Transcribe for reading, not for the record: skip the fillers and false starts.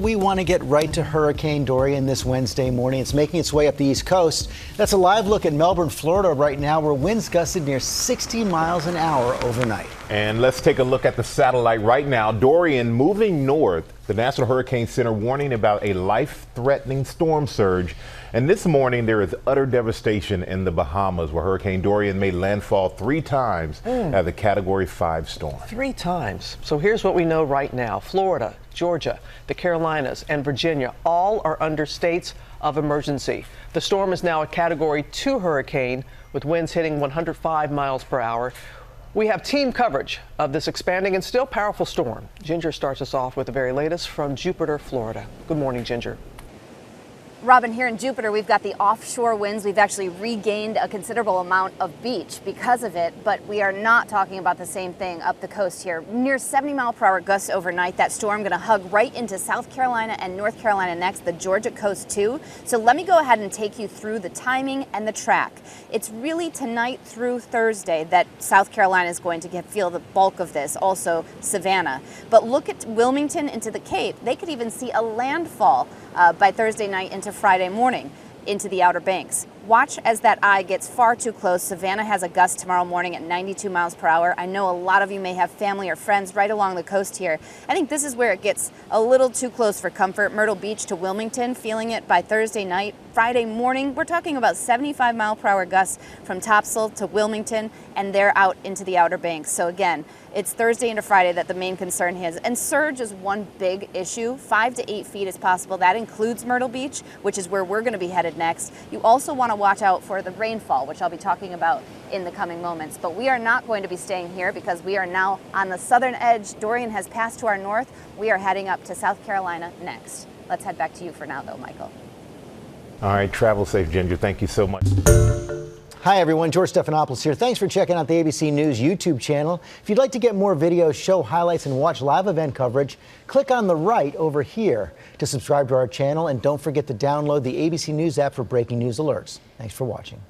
We want to get right to Hurricane Dorian this Wednesday morning. It's making its way up the East Coast. That's a live look at Melbourne, Florida right now, where winds gusted near 60 miles an hour overnight. And let's take a look at the satellite right now. Dorian moving north. The National Hurricane Center warning about a life-threatening storm surge. And this morning, there is utter devastation in the Bahamas, where Hurricane Dorian made landfall 3 times as a Category 5 storm. 3 times. So here's what we know right now. Florida, Georgia, the Carolinas, and Virginia all are under states of emergency. The storm is now a Category 2 hurricane with winds hitting 105 miles per hour. We have team coverage of this expanding and still powerful storm. Ginger starts us off with the very latest from Jupiter, Florida. Good morning, Ginger. Robin, here in Jupiter, we've got the offshore winds. We've actually regained a considerable amount of beach because of it, but we are not talking about the same thing up the coast here. Near 70-mile-per-hour gusts overnight. That storm going to hug right into South Carolina and North Carolina next, the Georgia coast too. So let me go ahead and take you through the timing and the track. It's really tonight through Thursday that South Carolina is going to feel the bulk of this, also Savannah. But look at Wilmington into the Cape. They could even see a landfall by Thursday night into Friday morning into the Outer Banks. Watch as that eye gets far too close. Savannah has a gust tomorrow morning at 92 miles per hour. I know a lot of you may have family or friends right along the coast here. I think this is where it gets a little too close for comfort. Myrtle Beach to Wilmington, feeling it by Thursday night. Friday morning, we're talking about 75-mile-per-hour gusts from Topsail to Wilmington, and they're out into the Outer Banks. So again, it's Thursday into Friday that the main concern is. And surge is one big issue. 5 to 8 feet is possible. That includes Myrtle Beach, which is where we're going to be headed next. You also want to watch out for the rainfall, which I'll be talking about in the coming moments. But we are not going to be staying here because we are now on the southern edge. Dorian has passed to our north. We are heading up to South Carolina next. Let's head back to you for now, though, Michael. All right, travel safe, Ginger. Thank you so much. Hi, everyone. George Stephanopoulos here. Thanks for checking out the ABC News YouTube channel. If you'd like to get more videos, show highlights, and watch live event coverage, click on the right over here to subscribe to our channel. And don't forget to download the ABC News app for breaking news alerts. Thanks for watching.